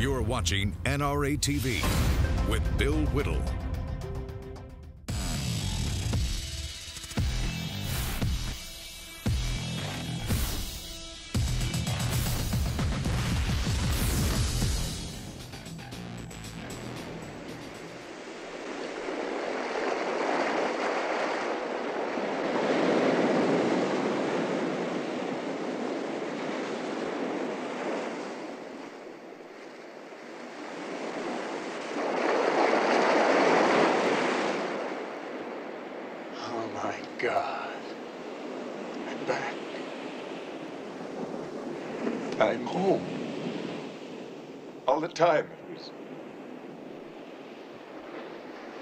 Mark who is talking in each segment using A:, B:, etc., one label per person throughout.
A: You're watching NRATV with Bill Whittle.
B: God, I'm back. I'm home. All the time it was...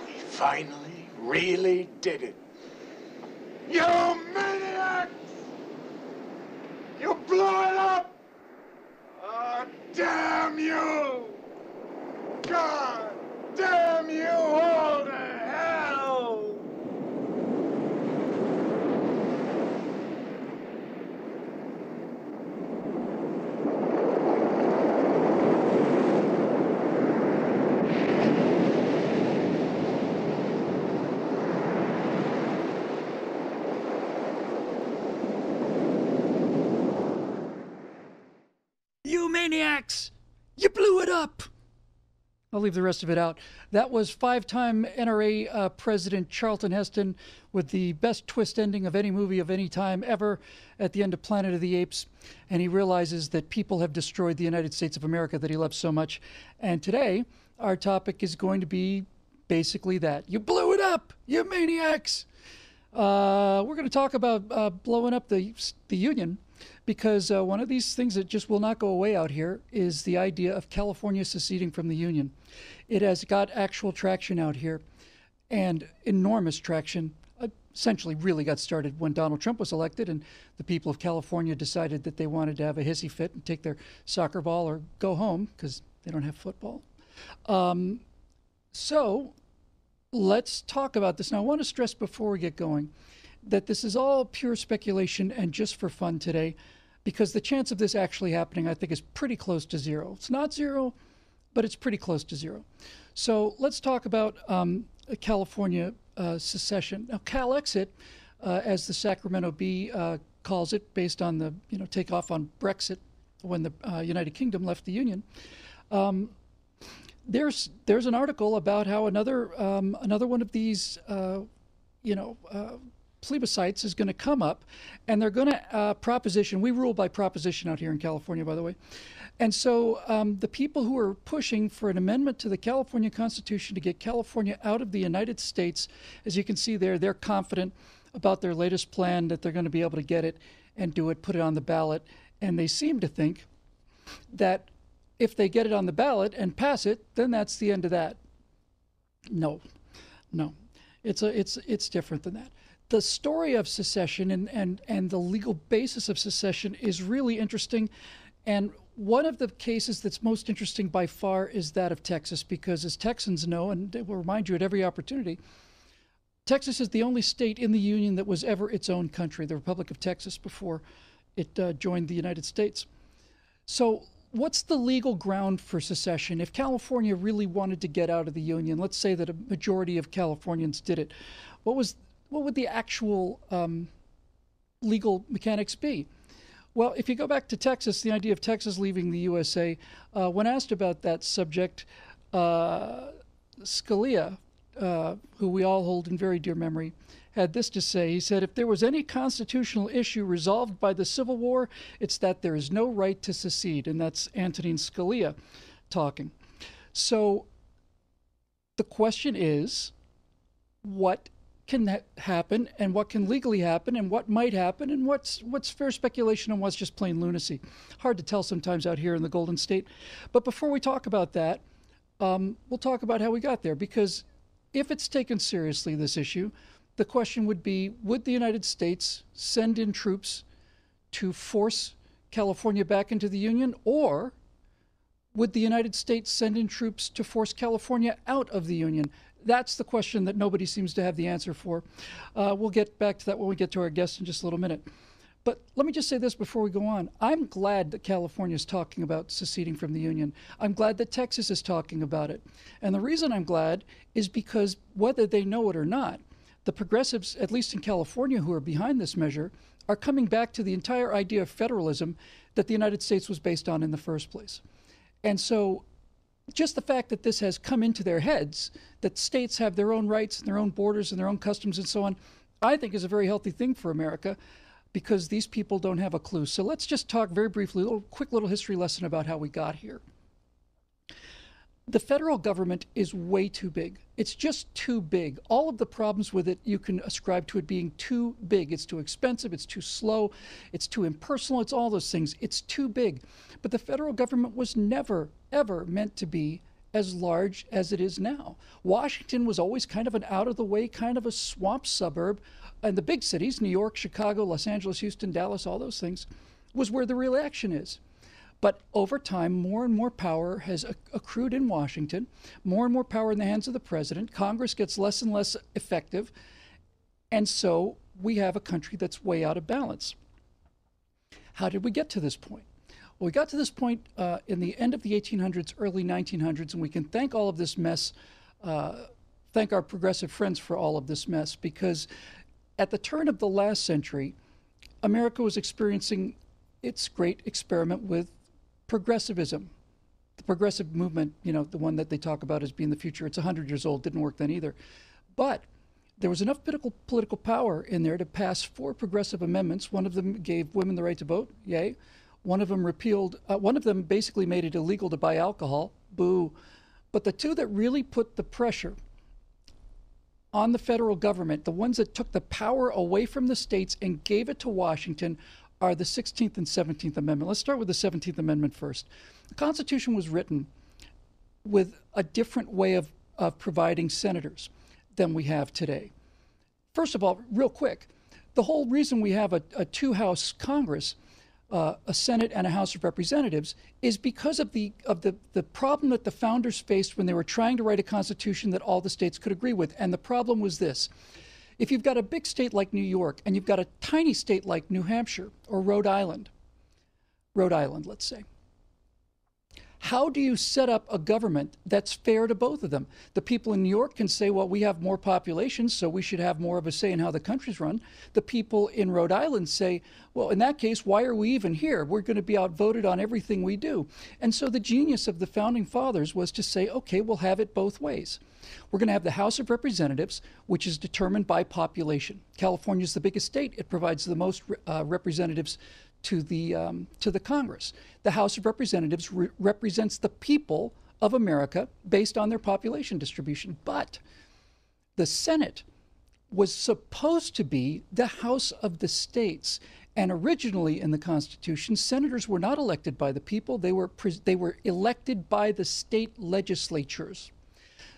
B: We finally really did it. You maniacs! You blew it up! Oh, damn you! God damn you all to hell!
C: You maniacs! You blew it up! I'll leave the rest of it out. That was five-time NRA President Charlton Heston with the best twist ending of any movie of any time ever at the end of Planet of the Apes. And he realizes that people have destroyed the United States of America that he loves so much. And today, our topic is going to be basically that. You blew it up! You maniacs! We're going to talk about blowing up the Union. Because one of these things that just will not go away out here is the idea of California seceding from the Union. It has got actual traction out here, and enormous traction. Essentially really got started when Donald Trump was elected and the people of California decided that they wanted to have a hissy fit and take their soccer ball or go home because they don't have football. So let's talk about this. Now, I want to stress before we get going that this is all pure speculation and just for fun today, because the chance of this actually happening, I think, is pretty close to zero. It's not zero, but it's pretty close to zero. So let's talk about California secession. Now, Calexit, as the Sacramento Bee calls it, based on the takeoff on Brexit when the United Kingdom left the Union. There's an article about how another one of these plebiscites is going to come up, and they're going to proposition. We rule by proposition out here in California, by the way. And so the people who are pushing for an amendment to the California Constitution to get California out of the United States, as you can see there, they're confident about their latest plan that they're going to be able to get it and do it, put it on the ballot. And they seem to think that if they get it on the ballot and pass it, then that's the end of that. No, it's different than that. The story of secession and the legal basis of secession is really interesting. And one of the cases that's most interesting by far is that of Texas, because as Texans know, and they will remind you at every opportunity, Texas is the only state in the Union that was ever its own country, the Republic of Texas, before it joined the United States. So what's the legal ground for secession? If California really wanted to get out of the Union, let's say that a majority of Californians did it, what would the actual legal mechanics be? Well, if you go back to Texas, the idea of Texas leaving the USA, when asked about that subject, Scalia, who we all hold in very dear memory, had this to say. He said, if there was any constitutional issue resolved by the Civil War, it's that there is no right to secede. And that's Antonin Scalia talking. So the question is, what can happen and what can legally happen and what might happen and what's fair speculation and what's just plain lunacy? Hard to tell sometimes out here in the Golden State. But before we talk about that, we'll talk about how we got there, because if it's taken seriously, this issue, the question would be, would the United States send in troops to force California back into the Union, or would the United States send in troops to force California out of the Union? That's the question that nobody seems to have the answer for. We'll get back to that when we get to our guest in just a little minute. But let me just say this before we go on. I'm glad that California is talking about seceding from the Union. I'm glad that Texas is talking about it. And the reason I'm glad is because whether they know it or not, the progressives, at least in California, who are behind this measure, are coming back to the entire idea of federalism that the United States was based on in the first place. And so just the fact that this has come into their heads, that states have their own rights and their own borders and their own customs and so on, I think is a very healthy thing for America, because these people don't have a clue. So let's just talk very briefly, a quick little history lesson about how we got here. The federal government is way too big. It's just too big. All of the problems with it, you can ascribe to it being too big. It's too expensive, it's too slow, it's too impersonal, it's all those things. It's too big. But the federal government was never, ever meant to be as large as it is now. Washington was always kind of an out-of-the-way, kind of a swamp suburb. And the big cities, New York, Chicago, Los Angeles, Houston, Dallas, all those things, was where the real action is. But over time, more and more power has accrued in Washington, more and more power in the hands of the president. Congress gets less and less effective. And so we have a country that's way out of balance. How did we get to this point? Well, we got to this point in the end of the 1800s, early 1900s, and we can thank all of this mess, thank our progressive friends for all of this mess, because at the turn of the last century, America was experiencing its great experiment with progressivism. The progressive movement, you know, the one that they talk about as being the future, it's 100 years old, didn't work then either. But there was enough political power in there to pass 4 progressive amendments. One of them gave women the right to vote, yay. One of them repealed, one of them basically made it illegal to buy alcohol, boo. But the 2 that really put the pressure on the federal government, the ones that took the power away from the states and gave it to Washington, are the 16th and 17th Amendment. Let's start with the 17th Amendment first. The Constitution was written with a different way of providing senators than we have today. First of all, real quick, the whole reason we have a 2-house Congress, a Senate and a House of Representatives, is because of the problem that the founders faced when they were trying to write a constitution that all the states could agree with. And the problem was this: if you've got a big state like New York and you've got a tiny state like New Hampshire or Rhode Island, let's say, how do you set up a government that's fair to both of them? The people in New York can say, well, we have more population, so we should have more of a say in how the country's run. The people in Rhode Island say, well, in that case, why are we even here? We're going to be outvoted on everything we do. And so the genius of the founding fathers was to say, okay, we'll have it both ways. We're going to have the House of Representatives, which is determined by population. California is the biggest state. It provides the most representatives to the Congress. The House of Representatives represents the people of America based on their population distribution. But the Senate was supposed to be the House of the states. And originally in the Constitution, senators were not elected by the people. They were elected by the state legislatures.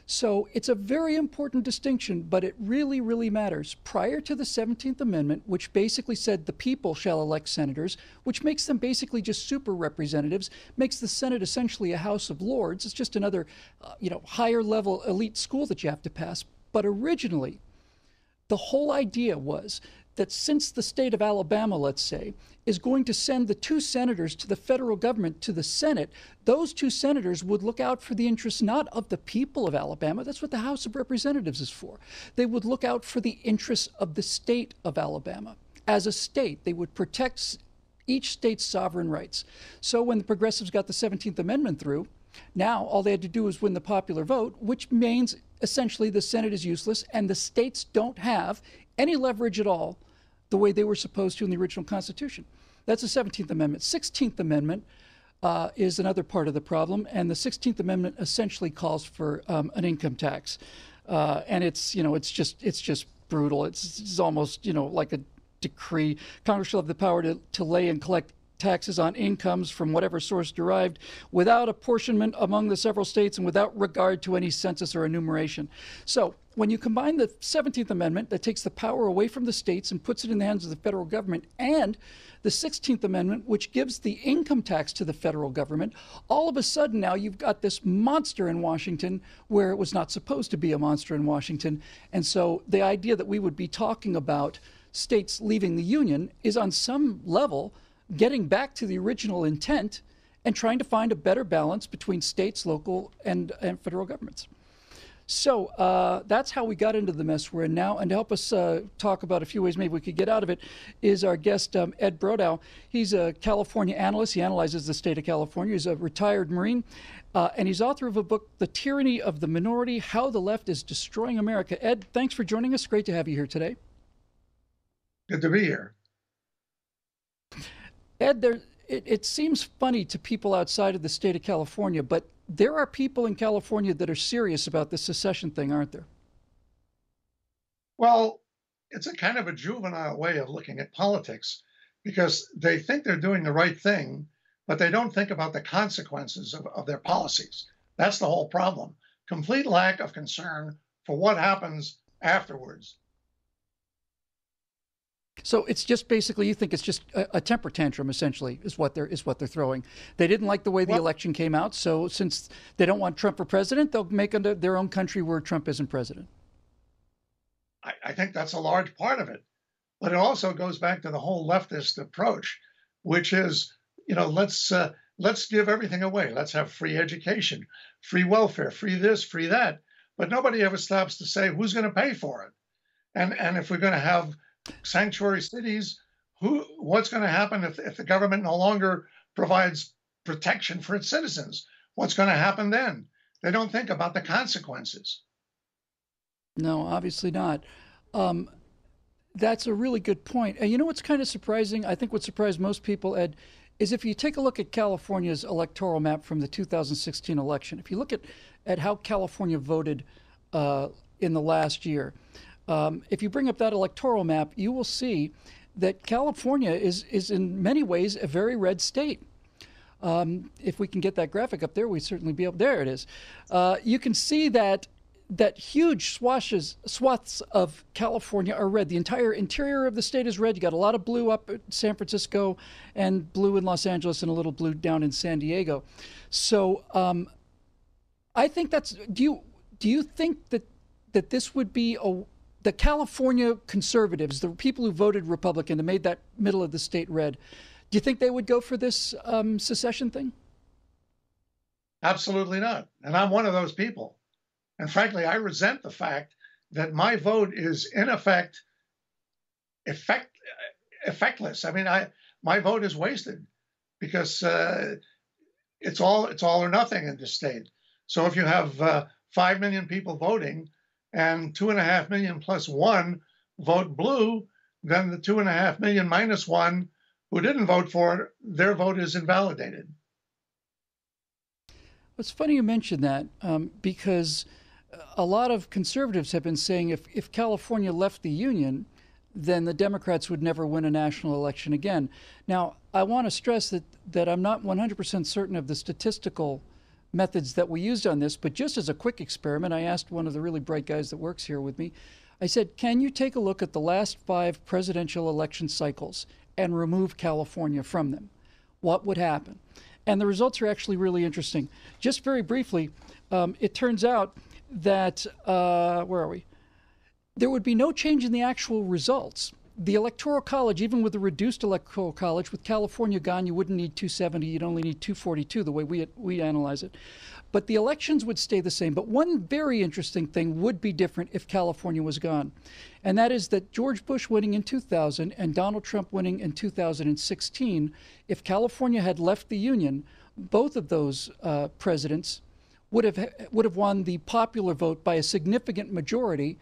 C: So it's a very important distinction, but it really, really matters. Prior to the 17th Amendment, which basically said the people shall elect senators, which makes them basically just super representatives, makes the Senate essentially a House of Lords. It's just another, higher level elite school that you have to pass. But originally, the whole idea was that since the state of Alabama, let's say, is going to send the 2 senators to the federal government, to the Senate, those 2 senators would look out for the interests not of the people of Alabama. That's what the House of Representatives is for. They would look out for the interests of the state of Alabama. As a state, they would protect each state's sovereign rights. So when the progressives got the 17th Amendment through, now all they had to do was win the popular vote, which means essentially the Senate is useless and the states don't have any leverage at all the way they were supposed to in the original Constitution. That's the 17th Amendment. 16th Amendment is another part of the problem, and the 16th Amendment essentially calls for an income tax, and it's just brutal. It's almost like a decree. Congress shall have the power to lay and collect taxes on incomes from whatever source derived, without apportionment among the several states and without regard to any census or enumeration. So when you combine the 17th Amendment that takes the power away from the states and puts it in the hands of the federal government, and the 16th Amendment, which gives the income tax to the federal government, all of a sudden now you've got this monster in Washington where it was not supposed to be a monster in Washington. And so the idea that we would be talking about states leaving the Union is on some level getting back to the original intent and trying to find a better balance between states, local, and federal governments. So that's how we got into the mess we're in now. And to help us talk about a few ways maybe we could get out of it is our guest, Ed Brittow. He's a California analyst. He analyzes the state of California. He's a retired Marine. And he's author of a book, The Tyranny of the Minority, How the Left is Destroying America. Ed, thanks for joining us. Great to have you here today.
D: Good to be here.
C: Ed, it seems funny to people outside of the state of California, but there are people in California that are serious about the secession thing, aren't there?
D: Well, it's a kind of a juvenile way of looking at politics because they think they're doing the right thing, but they don't think about the consequences of their policies. That's the whole problem. Complete lack of concern for what happens afterwards.
C: So it's just basically, you think it's just a temper tantrum, essentially, is what they're throwing. They didn't like the way the election came out, so since they don't want Trump for president, they'll make their own country where Trump isn't president.
D: I think that's a large part of it, but it also goes back to the whole leftist approach, which is, let's give everything away. Let's have free education, free welfare, free this, free that, but nobody ever stops to say who's going to pay for it, and if we're going to have sanctuary cities, what's going to happen if the government no longer provides protection for its citizens? What's going to happen then? They don't think about the consequences.
C: No, obviously not. That's a really good point. And you know what's kind of surprising? I think what surprised most people, Ed, is if you take a look at California's electoral map from the 2016 election, if you look at how California voted in the last year, if you bring up that electoral map, you will see that California is in many ways a very red state. If we can get that graphic up there, we'd certainly be able. There it is. You can see that huge swaths of California are red. The entire interior of the state is red. You got a lot of blue up at San Francisco and blue in Los Angeles and a little blue down in San Diego. So I think that's. Do you think that this would be the California conservatives, the people who voted Republican and made that middle of the state red, do you think they would go for this secession thing?
D: Absolutely not. And I'm one of those people. And frankly, I resent the fact that my vote is in effect effectless. I mean, my vote is wasted because it's all or nothing in this state. So if you have 5 million people voting, and 2.5 million plus 1 vote blue, then the 2.5 million minus 1 who didn't vote for it, their vote is invalidated.
C: It's funny you mention that because a lot of conservatives have been saying if California left the Union, then the Democrats would never win a national election again. Now, I want to stress that I'm not 100% certain of the statistical methods that we used on this, but just as a quick experiment, I asked one of the really bright guys that works here with me, I said, can you take a look at the last 5 presidential election cycles and remove California from them? What would happen? And the results are actually really interesting. Just very briefly, it turns out that, where are we? There would be no change in the actual results. The Electoral College, even with the reduced Electoral College, with California gone, you wouldn't need 270, you'd only need 242, the way we analyze it. But the elections would stay the same. But one very interesting thing would be different if California was gone. And that is that George Bush winning in 2000 and Donald Trump winning in 2016, if California had left the Union, both of those presidents would have won the popular vote by a significant majority.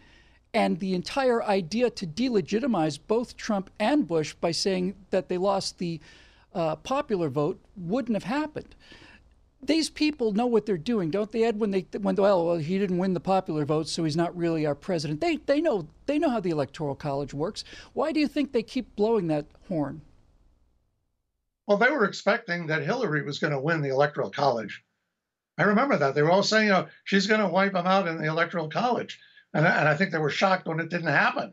C: And the entire idea to delegitimize both Trump and Bush by saying that they lost the popular vote wouldn't have happened. These people know what they're doing, don't they, Ed? When well, he didn't win the popular vote, so he's not really our president. They know how the Electoral College works. Why do you think they keep blowing that horn?
D: Well, they were expecting that Hillary was going to win the Electoral College. I remember that. They were all saying, she's going to wipe them out in the Electoral College. And I think they were shocked when it didn't happen.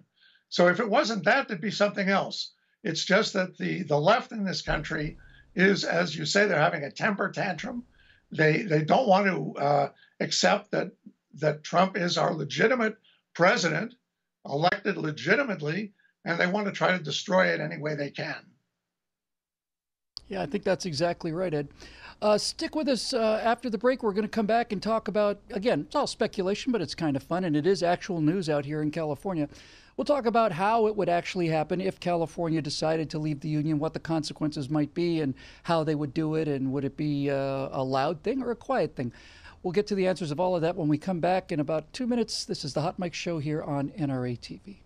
D: So if it wasn't that, it'd be something else. It's just that the left in this country is, as you say, they're having a temper tantrum. They don't want to accept that Trump is our legitimate president, elected legitimately and they want to try to destroy it any way they can.
C: Yeah, I think that's exactly right, Ed. Stick with us after the break. We're going to come back and talk about, again, it's all speculation, but it's kind of fun, and it is actual news out here in California. We'll talk about how it would actually happen if California decided to leave the union, what the consequences might be, and how they would do it, and would it be a loud thing or a quiet thing? We'll get to the answers of all of that when we come back in about 2 minutes. This is the Hot Mic Show here on NRATV.